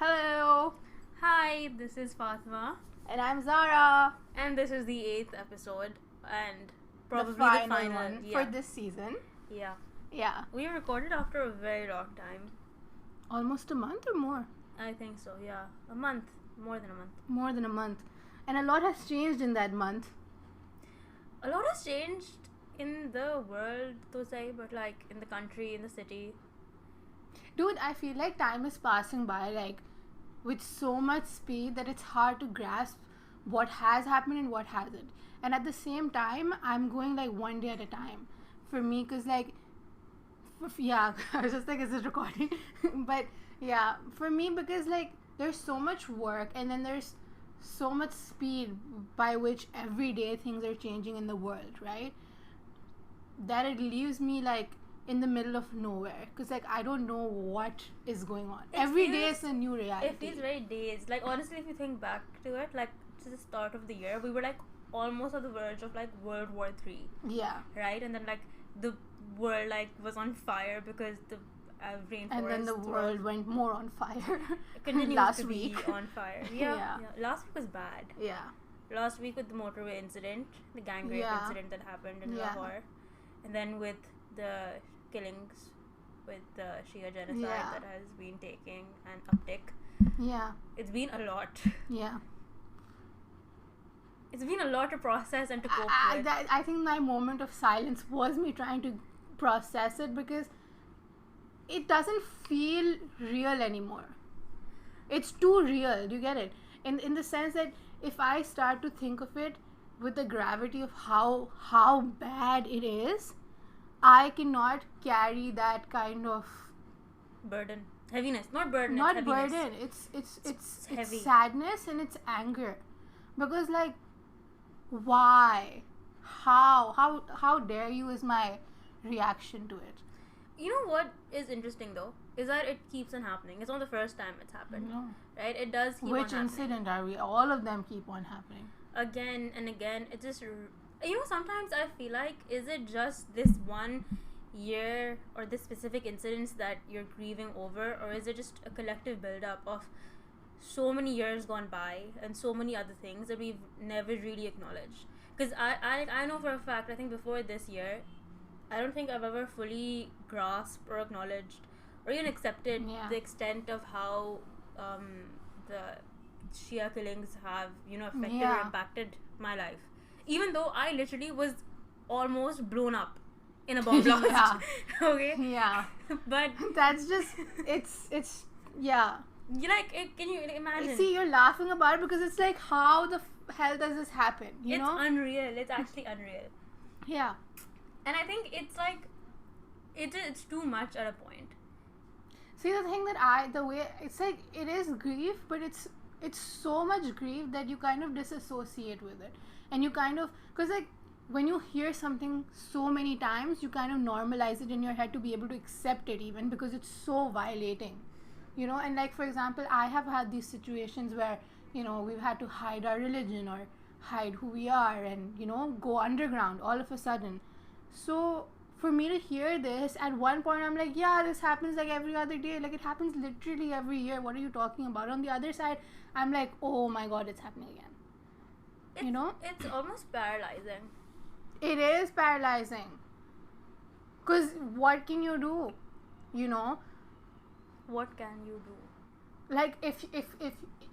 Hello, Hi, this is Fatima, and I'm Zara. and this is the 8th episode, and probably the final the one for this season. Yeah, Yeah, we recorded after a very long time. almost a month or more. I think so. Yeah, a month, more than a month. More than a month. And a lot has changed in that month. A lot has changed in the world, to say, but like in the country, in the city. Dude, I feel like time is passing by with so much speed that it's hard to grasp what has happened and what hasn't. And at the same time, I'm going like one day at a time for me because yeah, I was just like, is this recording? But yeah, for me, because there's so much work and then there's so much speed by which every day things are changing in the world, right? That it leaves me in the middle of nowhere because I don't know what is going on. Every day is a new reality. It feels very dazed. Like, honestly, if you think back to it, like to the start of the year, we were like almost on the verge of like World War III. Yeah. Right, and then like the world like was on fire because the rainforest. And then the world went more on fire. Continues last to week. be on fire. Yeah. Last week was bad. Yeah. Last week with the motorway incident, the gang rape incident that happened in Lahore, and then with the killings, with the Shia genocide that has been taking an uptick. Yeah. It's been a lot. Yeah. It's been a lot to process and to cope with. I think my moment of silence was me trying to process it because it doesn't feel real anymore. It's too real. Do you get it? In the sense that if I start to think of it with the gravity of how bad it is, I cannot carry that kind of burden, heaviness, not burden. Not it's burden. It's heavy. It's sadness and it's anger, because why, how dare you is my reaction to it. You know what is interesting though is that it keeps on happening. It's not the first time it's happened. No. Right? It does keep Which on happening. incident are we? All of them keep on happening. Again and again. It just, sometimes I feel like, is it just this one year or this specific incidents that you're grieving over, or is it just a collective build-up of so many years gone by and so many other things that we've never really acknowledged? Because I know for a fact, I think before this year, I don't think I've ever fully grasped or acknowledged or even accepted the extent of how the Shia killings have, affected or impacted my life. Even though I literally was almost blown up in a bomb blast. Okay? Yeah. But that's just, it's, yeah. Can you imagine? See, you're laughing about it because it's like, how the hell does this happen? You know? It's unreal. It's actually unreal. Yeah. And I think it's like, it's too much at a point. See, the thing it's like, it is grief, but it's so much grief that you kind of disassociate with it. And you kind of, because when you hear something so many times, you kind of normalize it in your head to be able to accept it, even because it's so violating. And for example, I have had these situations where, we've had to hide our religion or hide who we are and, go underground all of a sudden. So for me to hear this, at one point I'm like, yeah, this happens like every other day. Like, it happens literally every year. What are you talking about? On the other side, I'm like, oh my God, it's happening again. It's almost paralyzing. It is paralyzing. Because what can you do? What can you do? Like, if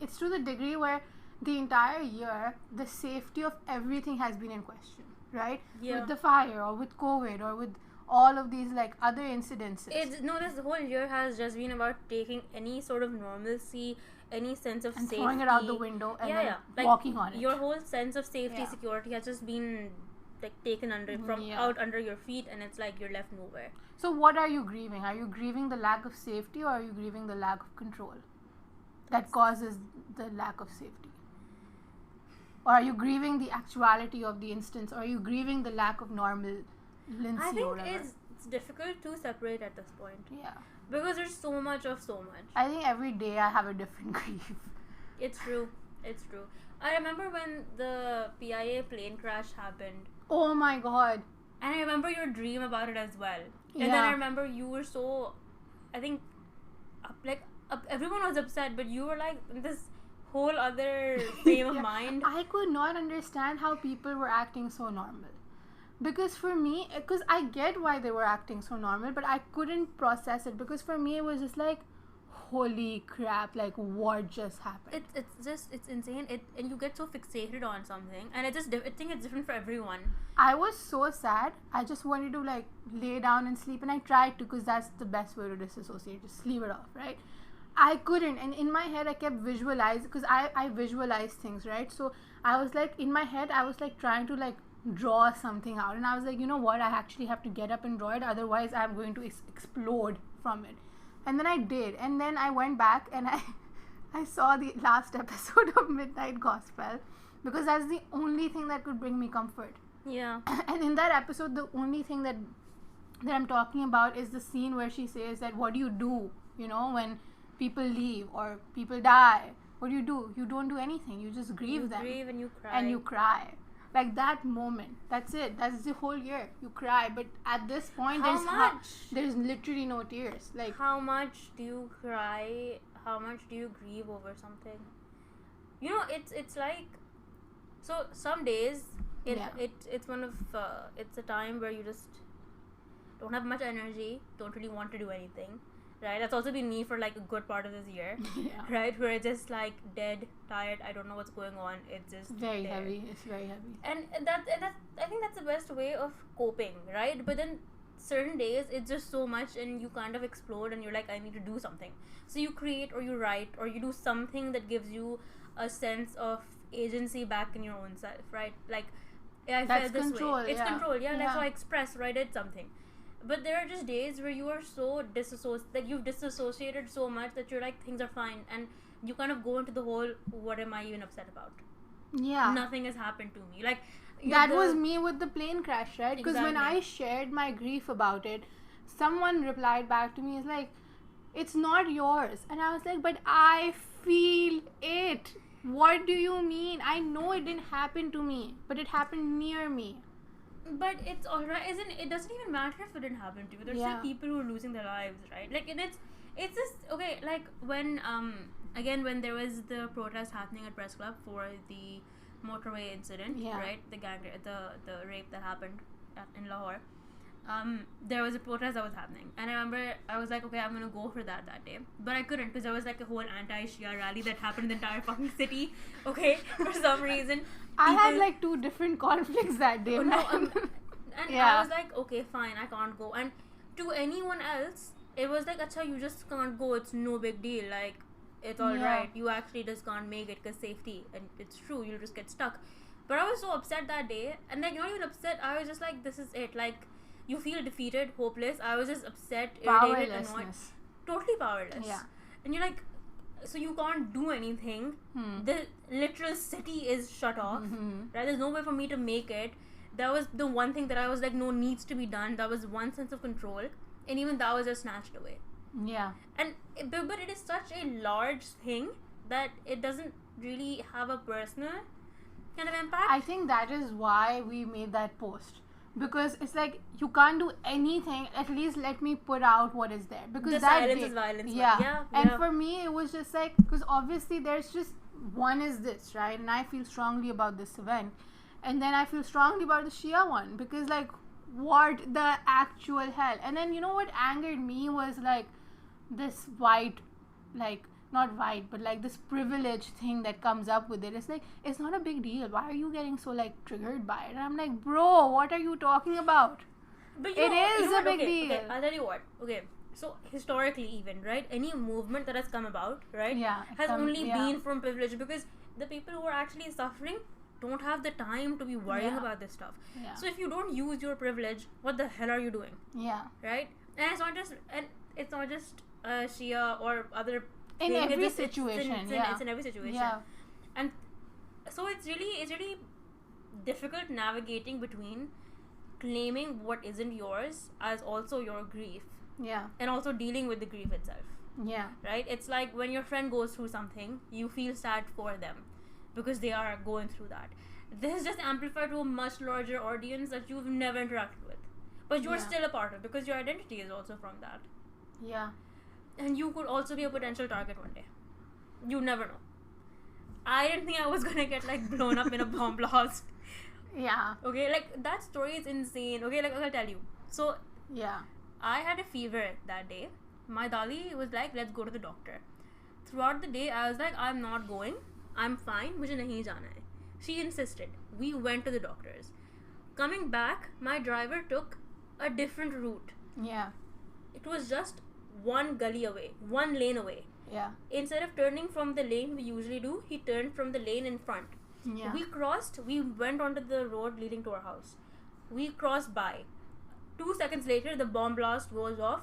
it's to the degree where the entire year, the safety of everything has been in question, right? Yeah. With the fire or with COVID or with all of these other incidences. This whole year has just been about taking any sort of normalcy, any sense of safety, throwing it out the window and then walking on it. Your whole sense of safety, security has just been taken out under your feet, and it's like you're left nowhere. So what are you grieving? Are you grieving the lack of safety, or are you grieving the lack of control that causes the lack of safety? Or are you grieving the actuality of the instance, or are you grieving the lack of normalcy? I think or whatever? it's difficult to separate at this point. Yeah. Because there's so much of so much. I think every day I have a different grief. It's true. It's true. I remember when the PIA plane crash happened. Oh my God. And I remember your dream about it as well. And then I remember you were so, I think, everyone was upset, but you were like in this whole other frame of mind. I could not understand how people were acting so normal. Because for me, because I get why they were acting so normal, but I couldn't process it. Because for me, it was just like, holy crap, like what just happened? It's insane. And you get so fixated on something, and I think it's different for everyone. I was so sad. I just wanted to like lay down and sleep, and I tried to, because that's the best way to disassociate. Just sleep it off, right? I couldn't, and in my head I kept visualizing, because I visualize things, right? So I was like, in my head I was like trying to like draw something out, and I was like, you know what, I actually have to get up and draw it, otherwise I'm going to explode from it. And then I did, and then I went back and I saw the last episode of Midnight Gospel, because that's the only thing that could bring me comfort. Yeah. And in that episode, the only thing that I'm talking about is the scene where she says that, what do you do, you know, when people leave or people die? What do? You don't do anything. You just grieve them. You grieve and you cry. And you cry. Like that moment. That's it. That's the whole year. You cry. But at this point, there's literally no tears. Like, how much do you cry? How much do you grieve over something? You know, it's like, so some days it's one of it's a time where you just don't have much energy, don't really want to do anything. Right, that's also been me for like a good part of this year. Yeah. Right, where it's just like dead, tired. I don't know what's going on. It's just very there. heavy. It's very heavy. And that I think that's the best way of coping, right? But then certain days it's just so much, and you kind of explode, and you're like, I need to do something. So you create, or you write, or you do something that gives you a sense of agency back in your own self, right? Like, I felt this control, way. It's yeah. control, yeah. Like, Yeah. so I expressed, or I did something. But there are just days where you are so you've disassociated so much that you're like, things are fine, and you kind of go into the whole, what am I even upset about? Yeah. Nothing has happened to me. Like, that was me with the plane crash, right? Because when Exactly. I shared my grief about it, someone replied back to me, is like, it's not yours. And I was like, but I feel it. What do you mean? I know it didn't happen to me, but it happened near me. But it's alright, isn't it? Doesn't even matter if it didn't happen to you. There's Yeah. still people who are losing their lives, right? Like, and it's just okay. Like, when again, when there was the protest happening at Press Club for the motorway incident, Yeah. right? The rape that happened in Lahore. There was a protest that was happening, and I remember I was like, okay, I'm gonna go for that day, but I couldn't, because there was like a whole anti-Shia rally that happened in the entire fucking city. Okay, for some reason. I had People- like 2 different conflicts that day. Oh, no, man. and Yeah. I was like, okay, fine, I can't go. And to anyone else, it was like, acha, you just can't go. It's no big deal. Like, it's all Yeah. right. You actually just can't make it because safety, and it's true. You'll just get stuck. But I was so upset that day, and like, not even upset. I was just like, this is it. Like, you feel defeated, hopeless. I was just upset, irritated, annoyed, Powerlessness. totally powerless. Yeah. And you're like, so you can't do anything. The literal city is shut off. Right? There's no way for me to make it. That was the one thing that I was like, no, needs to be done. That was one sense of control, and even that was just snatched away. Yeah. And but it is such a large thing that it doesn't really have a personal kind of impact. I think that is why we made that post. Because it's like, you can't do anything, at least let me put out what is there. Because The that silence day, is violence. Yeah. And yeah. for me, it was just like, because obviously there's just one is this, right? And I feel strongly about this event. And then I feel strongly about the Shia one. Because like, what the actual hell? And then, you know what angered me was like, this white, like, not white, but like this privilege thing that comes up with it. It's like, it's not a big deal. Why are you getting so like triggered by it? And I'm like, bro, what are you talking about? But It is a what? big Okay, deal. I'll tell you what. Okay, so historically, even, right, any movement that has come about, right, Yeah, has only yeah. been from privilege, because the people who are actually suffering don't have the time to be worrying Yeah. about this stuff. Yeah. So if you don't use your privilege, what the hell are you doing, Yeah. right? And it's not just Shia or other. In thing, every it's situation, it's in every situation. Yeah. And so it's really difficult navigating between claiming what isn't yours as also your grief, Yeah. and also dealing with the grief itself, Yeah. right? It's like when your friend goes through something, you feel sad for them because they are going through that. This is just amplified to a much larger audience that you've never interacted with, but you're Yeah. still a part of, because your identity is also from that. Yeah. and you could also be a potential target one day. You never know. I didn't think I was gonna get like blown up in a bomb blast. Yeah. Okay, like that story is insane. Okay, like I'll tell you. So Yeah. I had a fever that day. My dali was like, let's go to the doctor. Throughout the day, I was like, I'm not going. I'm fine. मुझे नहीं जाना है. She insisted. We went to the doctors. Coming back, my driver took a different route. Yeah. It was just one gully away, one lane away. Yeah. Instead of turning from the lane we usually do, he turned from the lane in front. Yeah. We crossed, we went onto the road leading to our house. We crossed by. 2 seconds later, the bomb blast goes off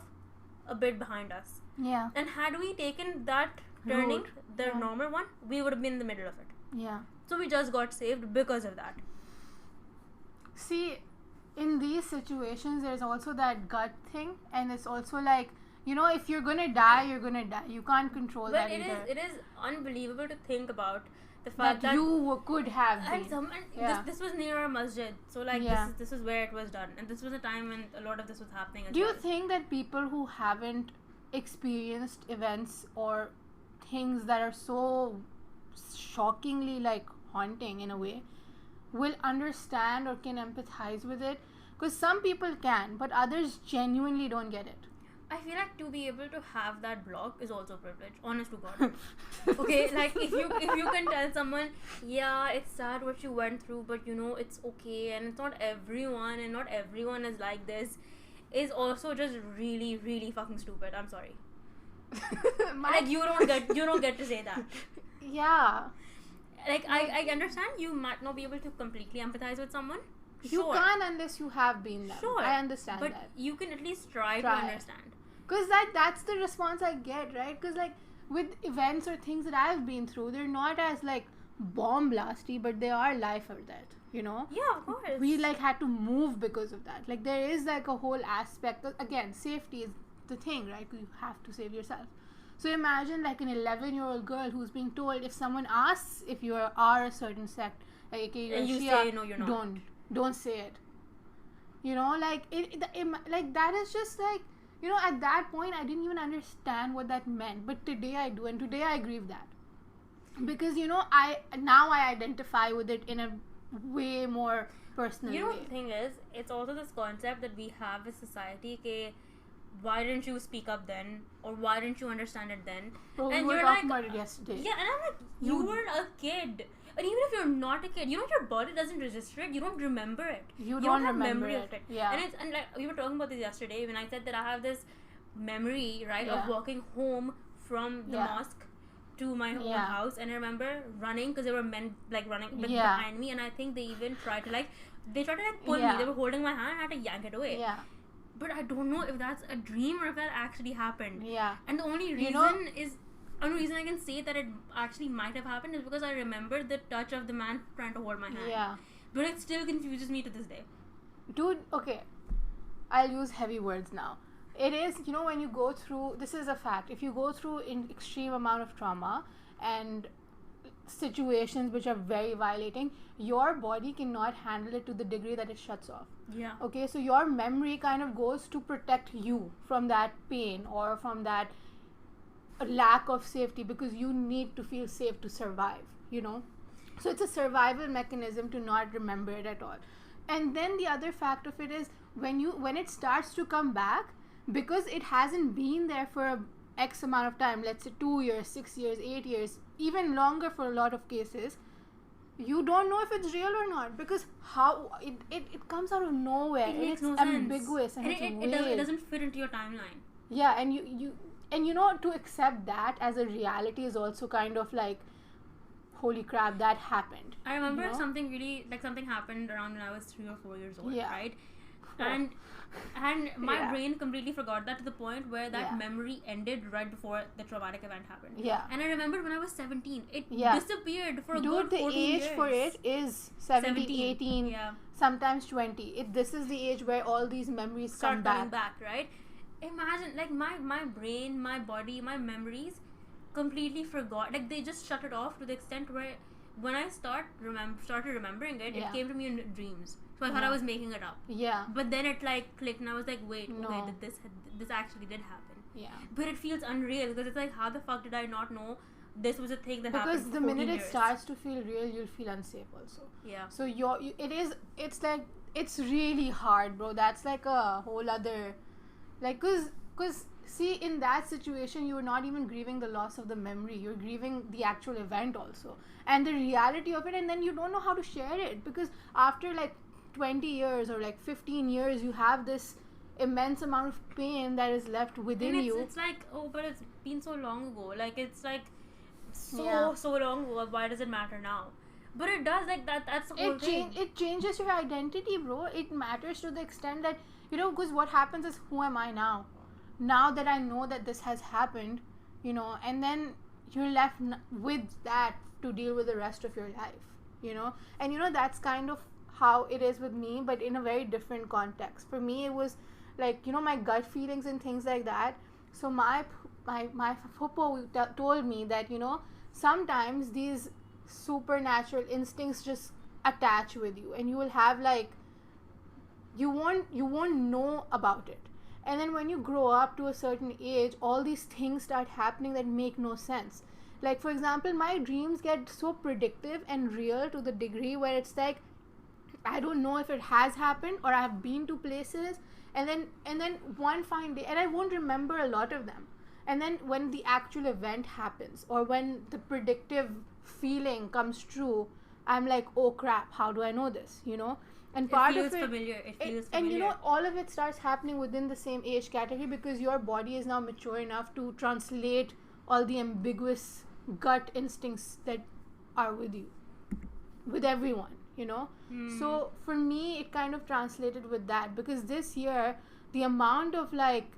a bit behind us. Yeah. And had we taken that turning, Road. the Yeah. normal one, we would have been in the middle of it. Yeah. So we just got saved because of that. See, in these situations, there's also that gut thing, and it's also like, you know, if you're gonna die, you're gonna die. You can't control But that either. it is unbelievable to think about the fact that that you could have and been. someone Yeah. this was near a masjid, so like Yeah. this is where it was done, and this was a time when a lot of this was happening as Do you well. think that people who haven't experienced events or things that are so shockingly like haunting in a way will understand or can empathize with it? Because some people can, but others genuinely don't get it. I feel like to be able to have that block is also a privilege, honest to God. Okay, like if you can tell someone, yeah, it's sad what you went through, but you know it's okay, and it's not everyone, and not everyone is like this, is also just really, really fucking stupid. I'm sorry. Like you don't get to say that. Yeah. Like I understand you might not be able to completely empathize with someone. You Sure. can't unless you have been there. Sure. I understand But that. you can at least try to Try. understand. Because that's the response I get, right? Because like with events or things that I've been through, they're not as like bomb blasty, but they are life or death, you know? Yeah, of course. We like had to move because of that. Like there is like a whole aspect of, again, safety is the thing, right? You have to save yourself. So imagine like an 11-year-old girl who's being told, if someone asks if you are a certain sect, like okay, you're And you Shia, say, no, you're not. don't say it. You know, like like that is just like, you know, at that point I didn't even understand what that meant, but today I do, and today I grieve that because you know I identify with it in a way more personal You know, way. the thing is, it's also this concept that we have as society, ke, why didn't you speak up then, or why didn't you understand it then? Bro, and we were you're talking like, about it yesterday. yeah, and I'm like, you weren't a kid. And even if you're not a kid, you know, your body doesn't register it. You don't remember it. You don't don't have remember memory it. of it. Yeah. And like we were talking about this yesterday when I said that I have this memory, right, Yeah. of walking home from the Yeah. mosque to my own Yeah. house, and I remember running because there were men like running like, Yeah. behind me, and I think they even tried to like pull Yeah. me. They were holding my hand. I had to yank it away. Yeah. But I don't know if that's a dream or if that actually happened. Yeah. And the only You reason know- only reason I can say that it actually might have happened is because I remember the touch of the man trying to hold my hand. Yeah. But it still confuses me to this day. Dude, okay, I'll use heavy words now. It is, you know, when you go through, this is a fact, if you go through an extreme amount of trauma and situations which are very violating, your body cannot handle it to the degree that it shuts off. Yeah. Okay, so your memory kind of goes to protect you from that pain or from that lack of safety, because you need to feel safe to survive, you know. So it's a survival mechanism to not remember it at all. And then the other fact of it is when it starts to come back, because it hasn't been there for a X amount of time, let's say 2 years, 6 years, 8 years, even longer for a lot of cases, you don't know if it's real or not, because how it comes out of nowhere. It makes it's no sense. ambiguous and it's It doesn't fit into your timeline. yeah, and you know, to accept that as a reality is also kind of like, holy crap, that happened. I remember you know? something really like something happened around when I was 3 or 4 years old, Yeah. right? And my Yeah. brain completely forgot that to the point where that Yeah. memory ended right before the traumatic event happened. Yeah. And I remember when I was 17, it Yeah. disappeared for a Dude, good the 14 age years. for it is 17, 18, Yeah. sometimes 20. This is the age where all these memories Start come coming back. back, right? Imagine, like, my brain, my body, my memories completely forgot. Like, they just shut it off to the extent where when I started remembering it, Yeah. it came to me in dreams. So I thought I was making it up. Yeah. But then it like clicked, and I was like, wait, No. okay, this actually did happen. Yeah. But it feels unreal because it's like, how the fuck did I not know this was a thing that happened? Because the minute it starts to feel real, you'll feel unsafe also. Yeah. So it's like, it's really hard, bro. That's like a whole other, like, cause see, in that situation, you're not even grieving the loss of the memory. You're grieving the actual event also, and the reality of it, and then you don't know how to share it, because after like 20 years or like 15 years, you have this immense amount of pain that is left within And you. it's like, oh, but it's been so long ago. Like, it's like so long ago. Why does it matter now? But it does, like that's the whole thing. It changes your identity, bro. It matters to the extent that, because what happens is, who am I now? Now that I know that this has happened, and then you're left with that to deal with the rest of your life, and that's kind of how it is with me, but in a very different context. For me, it was like, my gut feelings and things like that. So my puppo told me that, sometimes these supernatural instincts just attach with you, and you will have like, you won't know about it. And then when you grow up to a certain age, all these things start happening that make no sense. Like, for example, my dreams get so predictive and real to the degree where it's like, I don't know if it has happened or I've been to places, and then one fine day, and I won't remember a lot of them. And then when the actual event happens, or when the predictive feeling comes true, I'm like, oh crap, how do I know this? And part It of feels it, familiar. It feels and familiar. all of it starts happening within the same age category, because your body is now mature enough to translate all the ambiguous gut instincts that are with you, with everyone. So for me, it kind of translated with that, because this year, the amount of like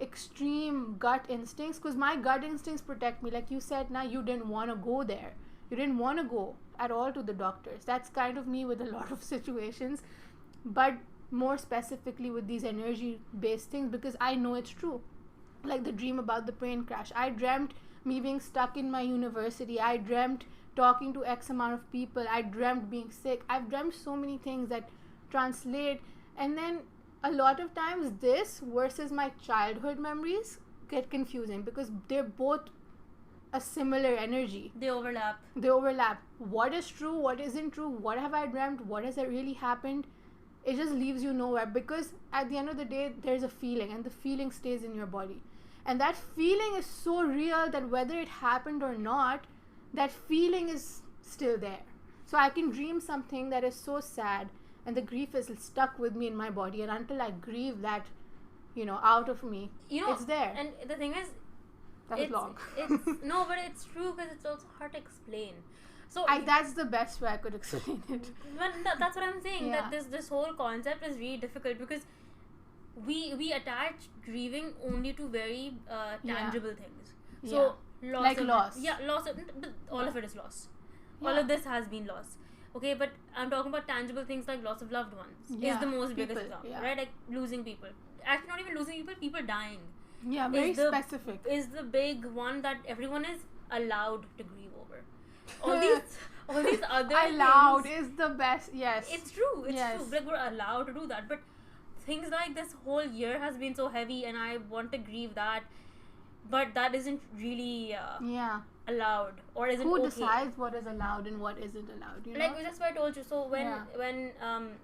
extreme gut instincts, because my gut instincts protect me, like you said, now you didn't want to go there, you didn't want to go at all to the doctors. That's kind of me with a lot of situations, but more specifically with these energy based things, because I know it's true. Like the dream about the plane crash, I dreamt me being stuck in my university, I dreamt talking to X amount of people, I dreamt being sick, I've dreamt so many things that translate. And then a lot of times this versus my childhood memories get confusing, because they're both a similar energy. They overlap. What is true, what isn't true, what have I dreamt, what has really happened? It just leaves you nowhere, because at the end of the day, there's a feeling, and the feeling stays in your body, and that feeling is so real that whether it happened or not, that feeling is still there. So I can dream something that is so sad, and the grief is stuck with me in my body, and until I grieve that, out of me, it's there. And the thing is, that was long. It's no, but it's true, because it's also hard to explain. So that's the best way I could explain it. But that's what I'm saying. Yeah. That this whole concept is really difficult, because we attach grieving only to very tangible things. So loss. Yeah, loss. But all of it is loss. All of this has been loss. Okay, but I'm talking about tangible things like loss of loved ones. Yeah, is the most people, biggest example, right? Like losing people. Actually, not even losing people. People dying. Yeah, very specific. Is the big one that everyone is allowed to grieve over. All these other allowed things, is the best. Yes, it's true. It's yes. true. Like, we're allowed to do that, but things like this whole year has been so heavy, and I want to grieve that, but that isn't really allowed, or isn't who okay. decides what is allowed and what isn't allowed, like that's what I told you. So when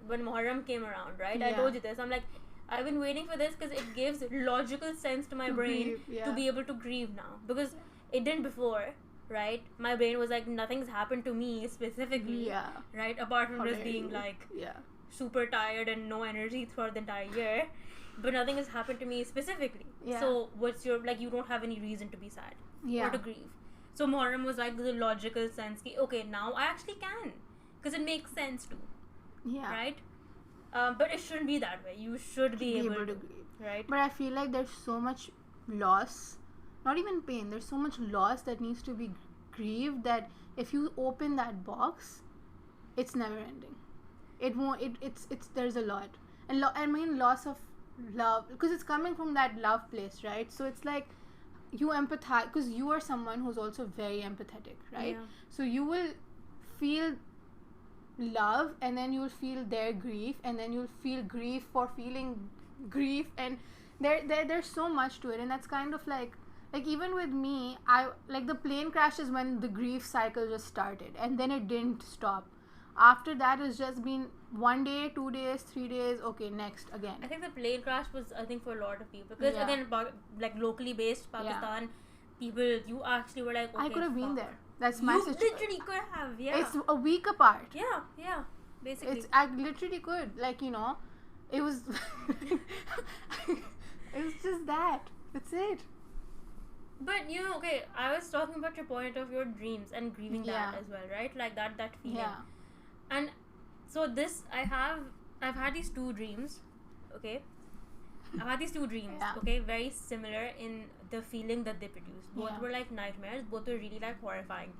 Muharram came around, right, I told you this. I'm like, I've been waiting for this, because it gives logical sense to my brain to be able to grieve now, because it didn't before, right? My brain was like, nothing's happened to me specifically, right, apart from just being like super tired and no energy throughout the entire year, but nothing has happened to me specifically. So what's your, like, you don't have any reason to be sad or to grieve. So Muharram was like the logical sense ki, okay, now I actually can, because it makes sense too, right? But it shouldn't be that way. You should be able to grieve, right? But I feel like there's so much loss, not even pain, there's so much loss that needs to be grieved, that if you open that box, it's never ending. It won't, it's there's a lot. And I mean loss of love, because it's coming from that love place, right? So it's like you empathize, because you are someone who's also very empathetic, right? So you will feel love, and then you'll feel their grief, and then you'll feel grief for feeling grief, and there's so much to it, and that's kind of like even with me, I like the plane crash is when the grief cycle just started, and then it didn't stop. After that, it's just been 1 day, 2 days, 3 days. Okay, next again. I think the plane crash was, I think, for a lot of people, because again, like locally based Pakistan people, you actually were like, okay, I could have been there. That's my you situation. literally could have, yeah. It's a week apart. Yeah, basically. I literally could, like, you know, it was it was just that. That's it. But you know, okay, I was talking about your point of your dreams and grieving that as well, right? Like that feeling. Yeah. And so I've had these two dreams, okay? I've had these two dreams, okay, very similar in the feeling that they produced. Both were like nightmares, both were really like horrifying.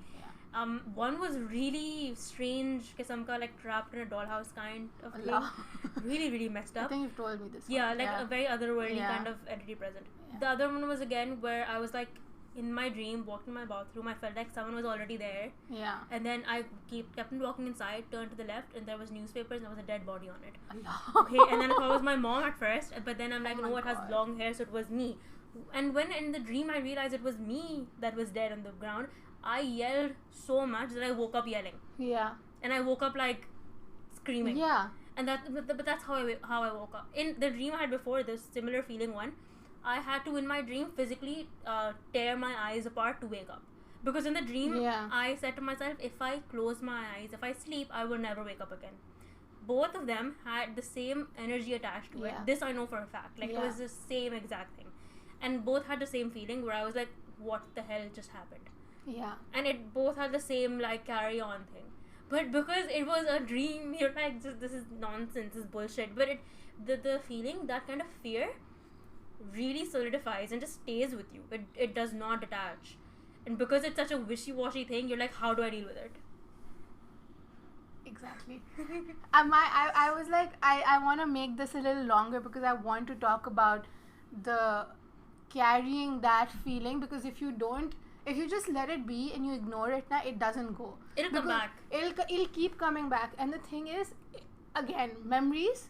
One was really strange, kisam ka, like trapped in a dollhouse kind of thing. Really, really messed up. I think you've told me this. Yeah, like a very otherworldly kind of entity present. The other one was again where I was like in my dream, walked in my bathroom. I felt like someone was already there. Yeah. And then I kept on walking inside, turned to the left, and there was newspapers and there was a dead body on it. Allah. Okay, and then I thought it was my mom at first, but then I'm like, no, it has long hair, so it was me. And when in the dream I realized it was me that was dead on the ground, I yelled so much that I woke up yelling. Yeah. And I woke up like screaming. Yeah. And but that's how I woke up. In the dream I had before, this similar feeling one, I had to in my dream physically tear my eyes apart to wake up. Because in the dream, I said to myself, if I close my eyes, if I sleep, I will never wake up again. Both of them had the same energy attached to it. This I know for a fact. Like it was the same exact thing. And both had the same feeling where I was like, what the hell just happened? Yeah. And it both had the same like carry on thing. But because it was a dream, you're like, this is nonsense, this is bullshit. But the feeling, that kind of fear really solidifies and just stays with you. It does not detach. And because it's such a wishy-washy thing, you're like, how do I deal with it? Exactly. I was like, I want to make this a little longer because I want to talk about the carrying that feeling, because if you just let it be and you ignore it, now it doesn't go. It'll come back. It'll keep coming back. And the thing is, again, memories,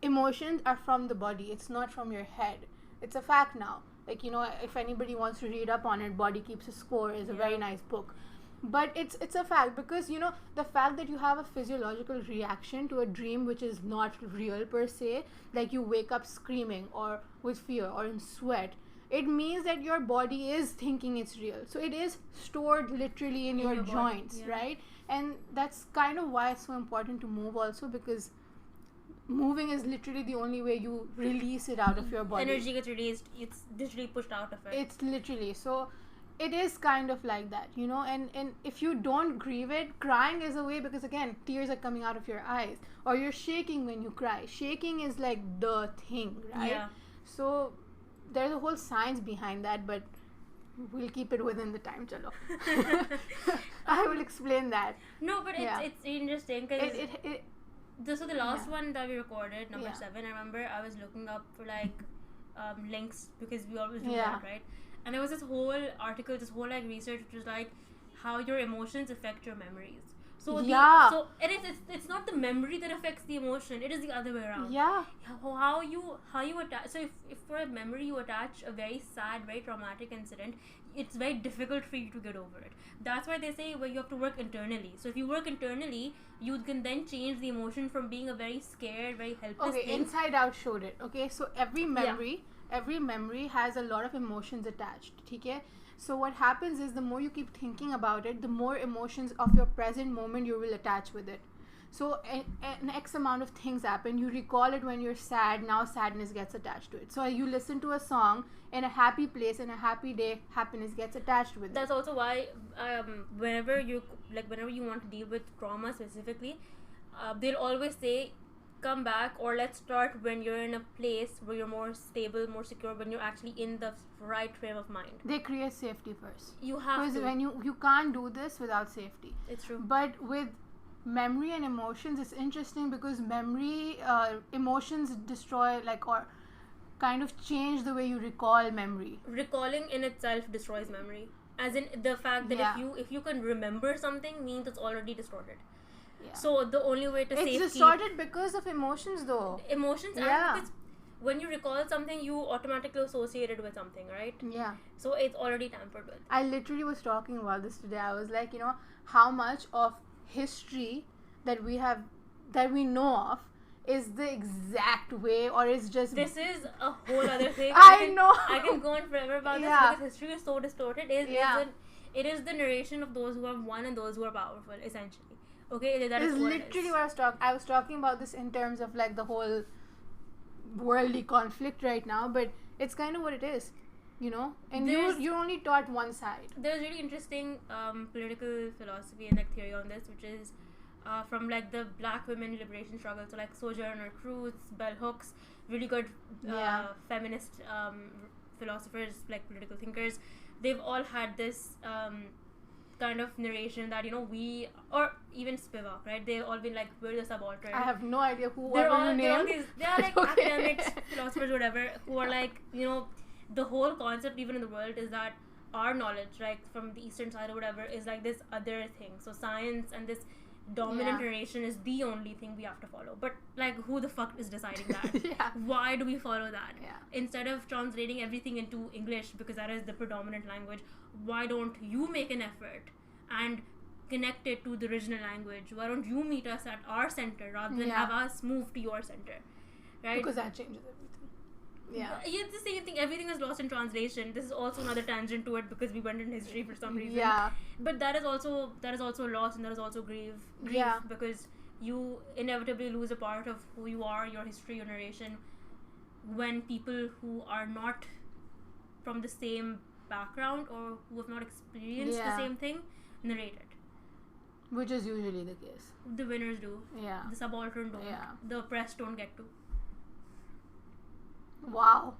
emotions are from the body. It's not from your head. It's a fact now. Like, you know, if anybody wants to read up on it, Body Keeps a Score is a very nice book. But it's a fact, because, you know, the fact that you have a physiological reaction to a dream which is not real per se, like you wake up screaming or with fear or in sweat, it means that your body is thinking it's real. So it is stored literally in your joints, right? And that's kind of why it's so important to move also, because moving is literally the only way you release it out of your body. Energy gets released, it's literally pushed out of it. It's literally, so it is kind of like that, you know. And if you don't grieve it, crying is a way, because again, tears are coming out of your eyes, or you're shaking when you cry. Shaking is like the thing, right? Yeah. So there's a whole science behind that, but we'll keep it within the time, chalo. I will explain that. No, but it's interesting, because so the last one that we recorded, number 7, I remember I was looking up for like links, because we always do that, right? And there was this whole article, this whole like research, which was like how your emotions affect your memories. So so and it's not the memory that affects the emotion, it is the other way around. Yeah. How you attach. So if for a memory you attach a very sad, very traumatic incident, it's very difficult for you to get over it. That's why they say, well, you have to work internally. So if you work internally, you can then change the emotion from being a very scared, very helpless thing. Inside Out showed it. Okay, so every memory has a lot of emotions attached. Okay? So what happens is, the more you keep thinking about it, the more emotions of your present moment you will attach with it. So an X amount of things happen. You recall it when you're sad. Now sadness gets attached to it. So you listen to a song in a happy place, in a happy day, happiness gets attached with it. That's also why whenever you want to deal with trauma specifically, they'll always say, come back, or let's start when you're in a place where you're more stable, more secure, when you're actually in the right frame of mind. They create safety first. You have to. Because when you can't do this without safety. It's true. But with memory and emotions, it's interesting, because emotions destroy, like, or kind of change the way you recall memory. Recalling in itself destroys memory. As in the fact that if you can remember something, means it's already distorted. Yeah. So the only way to it's distorted because of emotions, though. Emotions, and because when you recall something, you automatically associate it with something, right? Yeah. So it's already tampered with. I literally was talking about this today. I was like, how much of history that we know of is the exact way, or is just This is a whole other thing. I know. I can go on forever about this Yeah. because history is so distorted. It is the narration of those who have won and those who are powerful, essentially. Okay, that It's is what literally it is. what I was talking about this in terms of like the whole worldly conflict right now, but it's kind of what it is, and you're only taught one side. There's really interesting political philosophy and like theory on this, which is from like the Black women liberation struggle. So like Sojourner Truth, Bell Hooks, really good feminist philosophers, like political thinkers. They've all had this kind of narration that we, or even Spivak, right? They've all been like, we're the subaltern. I have no idea who They're are you named. they are like Okay. academics, philosophers, whatever, who are like, the whole concept even in the world is that our knowledge, like from the eastern side or whatever, is like this other thing. So science and this dominant narration is the only thing we have to follow. But like, who the fuck is deciding that? Yeah. Why do we follow that? Yeah. Instead of translating everything into English because that is the predominant language, why don't you make an effort and connect it to the original language? Why don't you meet us at our center rather than have us move to your center? Right? Because that changes everything. Yeah. It's the same thing. Everything is lost in translation. This is also another tangent to it because we went in history for some reason. Yeah. But that is also lost, and that is also grief. Yeah. Because you inevitably lose a part of who you are, your history, your narration, when people who are not from the same background or who have not experienced the same thing narrate it. Which is usually the case. The winners do. Yeah. The subaltern don't. Yeah. The oppressed don't get to. Wow.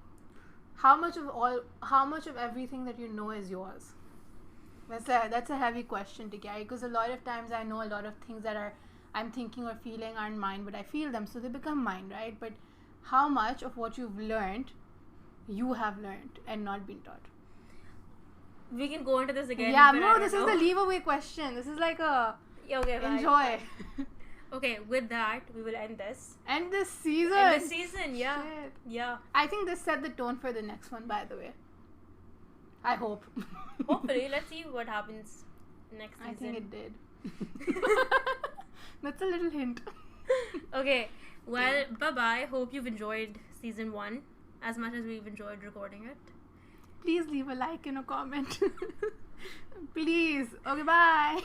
How much of everything that you know is yours? That's a heavy question to carry, because a lot of times I know a lot of things that I'm thinking or feeling aren't mine, but I feel them, so they become mine, right? But how much of what you've learned you have learned and not been taught? We can go into this again. Yeah, but no, this is the leave away question. This is like a okay, fine. enjoy. Okay, with that, we will end this. End this season. End this season, yeah. Shit. Yeah. I think this set the tone for the next one, by the way. I hope. Hopefully, let's see what happens next season. I think it did. That's a little hint. Okay, well, bye-bye. Hope you've enjoyed season 1 as much as we've enjoyed recording it. Please leave a like and a comment. Please. Okay, bye.